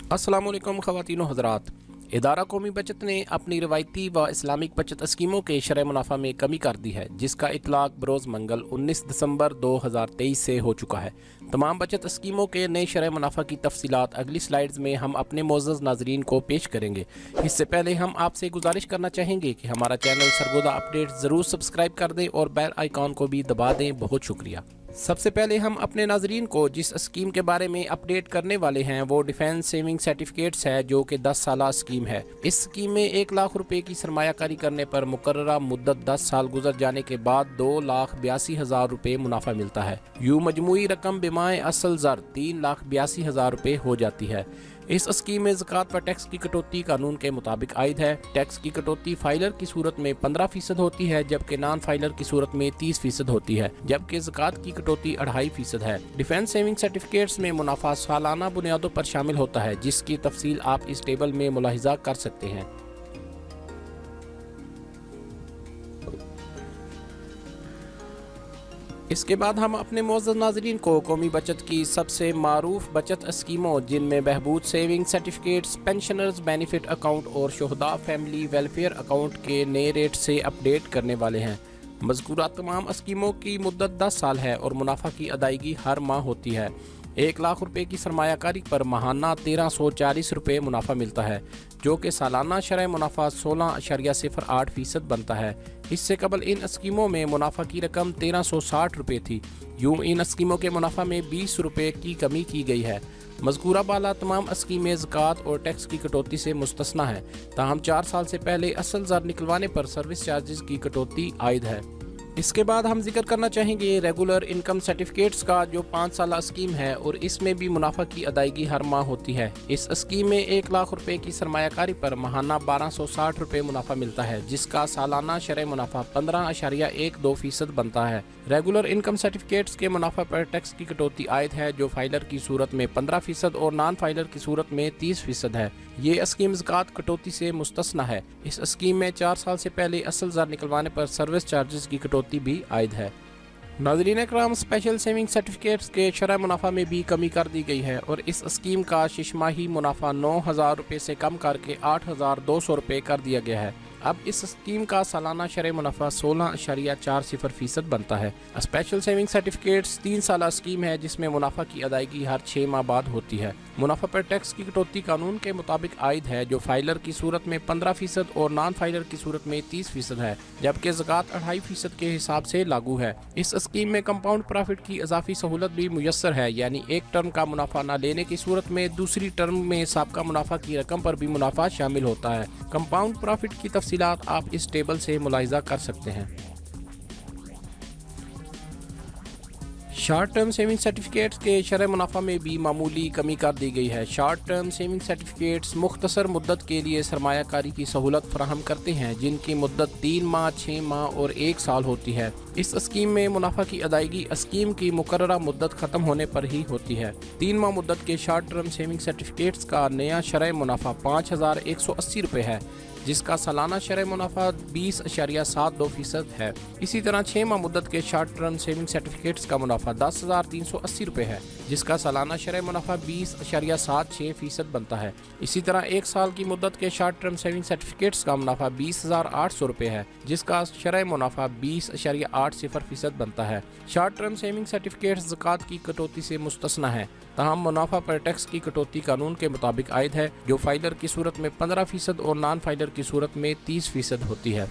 अस्सलामुअलैकुम ख़वातीन व हज़रात। इदारा कौमी बचत ने अपनी रवायती व इस्लामिक बचत स्कीमों के शरह मुनाफा में कमी कर दी है, जिसका इतलाक बरोज़ मंगल 19 दिसंबर 2023 से हो चुका है। तमाम बचत स्कीमों के नए शरह मुनाफा की तफसीलात अगली स्लाइड्स में हम अपने मोअज़्ज़ज़ नाज़रीन को पेश करेंगे। इससे पहले हम आपसे गुजारिश करना चाहेंगे कि हमारा चैनल सरगोदा अपडेट ज़रूर सब्सक्राइब कर दें और बेल आइकॉन को भी दबा दें। बहुत शुक्रिया। सबसे पहले हम अपने नाजरीन को जिस स्कीम के बारे में अपडेट करने वाले हैं वो डिफेंस सेविंग सर्टिफिकेट्स है, जो कि 10 साला स्कीम है। इस स्कीम में 1 लाख रुपए की सरमायाकारी करने पर मुकर्ररा मुद्दत 10 साल गुजर जाने के बाद 2,82,000 रुपए मुनाफा मिलता है। यूं मजमूई रकम बिमाए असल ज़र 3,82,000 रुपए हो जाती है। इस स्कीम में ज़कात व टैक्स की कटौती कानून के मुताबिक आयद है। टैक्स की कटौती फाइलर की सूरत में 15% होती है, जबकि नॉन फाइलर की सूरत में 30% होती है, जबकि ज़कात की कटौती 2.5% है। डिफेंस सेविंग सर्टिफिकेट्स में मुनाफा सालाना बुनियादों पर शामिल होता है, जिसकी तफसील आप इस टेबल में मुलाहिजा कर सकते हैं। इसके बाद हम अपने मोअज़्ज़ज़ नाज़रीन को कौमी बचत की सबसे मारूफ बचत स्कीमों, जिनमें बहबूद saving certificates, pensioners benefit account और शोहदा फैमिली वेलफेयर अकाउंट के नए रेट से अपडेट करने वाले हैं। मज़कूरा तमाम स्कीमों की मुद्दत 10 साल है और मुनाफा की अदायगी हर माह होती है। 1 लाख रुपए की सरमायाकारी पर माहाना 1340 रुपये मुनाफा मिलता है, जो कि सालाना शरह मुनाफा 16.08% बनता है। इससे कबल इन स्कीमों में मुनाफा की रकम 1360 रुपये थी। यूं इन स्कीमों के मुनाफा में 20 रुपये की कमी की गई है। मज़कूरा बाला तमाम स्कीमें ज़कात और टैक्स की कटौती से मुस्तस्ना है, ताहम 4 साल से पहले असल ज़र निकलवाने पर सर्विस चार्जेस की कटौती आयद है। इसके बाद हम जिक्र करना चाहेंगे रेगुलर इनकम सर्टिफिकेट्स का, जो 5 साला स्कीम है और इसमें भी मुनाफा की अदायगी हर माह होती है। इस स्कीम में 1 लाख रुपए की सरमायाकारी पर माहाना 1260 रुपये मुनाफा मिलता है, जिसका सालाना शरह मुनाफा 15.12% बनता है। रेगुलर इनकम सर्टिफिकेट्स के मुनाफा पर टैक्स की कटौती आयद है, जो फाइलर की सूरत में 15% और नॉन फाइलर की सूरत में 30% है। ये स्कीम ज़कात कटौती से मुस्तस्ना है। इस स्कीम में 4 साल से पहले असल ज़र निकलवाने पर सर्विस चार्जेस की कटौती भी आयद है। नाज़रीन इकराम, स्पेशल सेविंग सर्टिफिकेट्स के शरह मुनाफा में भी कमी कर दी गई है और इस स्कीम का शिशमाही मुनाफा 9,000 रुपये से कम करके 8,200 रुपये कर दिया गया है। अब इस स्कीम का सालाना शरह मुनाफा 16.40% बनता है। स्पेशल सेविंग सर्टिफिकेट्स 3 साला स्कीम है, जिसमें मुनाफा की अदायगी हर 6 माह बाद होती है। मुनाफा पर टैक्स की कटौती कानून के मुताबिक आयद है, जो फाइलर की सूरत में 15% और नॉन फाइलर की सूरत में 30% है, जबकि ज़कात 2.5% के हिसाब से लागू है। इस स्कीम में कंपाउंड प्रॉफिट की इजाफी सहूलत भी मुयस्सर है, यानी एक टर्म का मुनाफा न लेने की सूरत में दूसरी टर्म में साबका मुनाफा की रकम पर भी मुनाफा शामिल होता है। कंपाउंड प्रॉफिट की तफसीलात आप इस टेबल से मुलाहिजा कर सकते हैं। शॉर्ट टर्म सेविंग सर्टिफिकेट्स के शरह मुनाफा में भी मामूली कमी कर दी गई है। शॉर्ट टर्म सेविंग सर्टिफिकेट्स मुख्तसर मुद्दत के लिए सरमायाकारी की सहूलत फराहम करते हैं, जिनकी मुद्दत 3 माह, 6 माह और 1 साल होती है। इस स्कीम में मुनाफा की अदायगी स्कीम की मुकर्ररा मुद्दत ख़त्म होने पर ही होती है। 3 माह मुद्दत के शॉर्ट टर्म सेविंग सर्टिफिकेट्स का नया शरह मुनाफा 5,180 रुपये है, जिसका सालाना शरह मुनाफा 20.72% है। इसी तरह 6 माह मुद्दत के शॉर्ट टर्म सेविंग सर्टिफिकेट्स का मुनाफा 10,380 रुपये है, जिसका सालाना शरह मुनाफा 20.76% बनता है। इसी तरह 1 साल की मुद्दत के शॉर्ट टर्म सेविंग सर्टिफिकेट्स का मुनाफा 20,800 रुपये है, जिसका शरह मुनाफा 20.80% बनता है। शॉर्ट टर्म सेविंग सर्टिफिकेट्स ज़कात की कटौती से मुस्तस्ना है, तमाम मुनाफा पर टैक्स की कटौती कानून के मुताबिक आयद है, जो फाइलर की सूरत में 15% और नॉन फाइलर की सूरत में 30% होती है।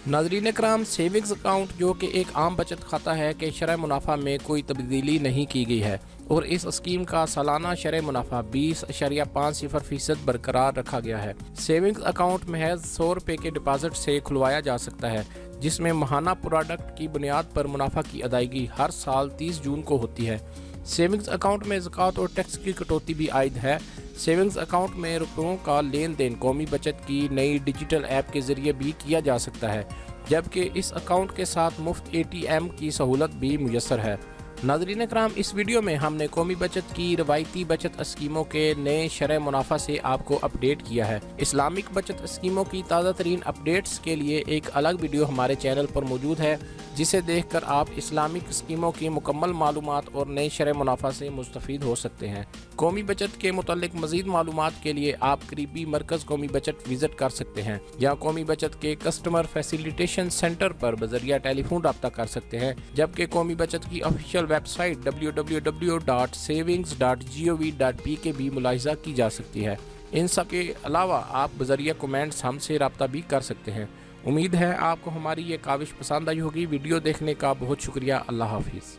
नाज़रीन इकराम, सेविंग्स अकाउंट, जो कि एक आम बचत खाता है, के शरह मुनाफा में कोई तब्दीली नहीं की गई है और इस स्कीम का सालाना शरह मुनाफा 20.50% बरकरार रखा गया है। सेविंग्स अकाउंट महज 100 रुपये के डिपॉजिट से खुलवाया जा सकता है, जिसमें माहाना प्रोडक्ट की बुनियाद पर मुनाफा की अदायगी हर साल 30 जून को होती है। सेविंग्स अकाउंट में ज़कात और टैक्स की कटौती भी आयद है। सेविंग्स अकाउंट में रुपयों का लेन देन कौमी बचत की नई डिजिटल ऐप के ज़रिए भी किया जा सकता है, जबकि इस अकाउंट के साथ मुफ्त ATM की सहूलत भी मुयस्सर है। नाज़रीन इकराम, इस वीडियो में हमने कौमी बचत की रवायती बचत स्कीमों के नए शरह मुनाफा से आपको अपडेट किया है। इस्लामिक बचत स्कीमों की ताज़ा तरीन अपडेट्स के लिए एक अलग वीडियो हमारे चैनल पर मौजूद है, जिसे देखकर आप इस्लामिक स्कीमों की मुकम्मल मालूमात और नए शरह मुनाफा से मुस्तफ़ीद हो सकते हैं। कौमी बचत के मुतालिक मज़ीद मालूमात के लिए आप करीबी मरकज़ कौमी बचत विज़िट कर सकते हैं या कौमी बचत के कस्टमर फैसिलिटेशन सेंटर पर बज़रिया टेलीफोन रब्ता कर सकते हैं, जबकि कौमी बचत की ऑफिशियल वेबसाइट www.savings.gov.p भी मुलाहिज़ा की जा सकती है। इन सब के अलावा आप बज़रिया कमेंट्स हमसे रब्ता भी कर सकते हैं। उम्मीद है आपको हमारी ये काविश पसंद आई होगी। वीडियो देखने का बहुत शुक्रिया। अल्लाह हाफिज़।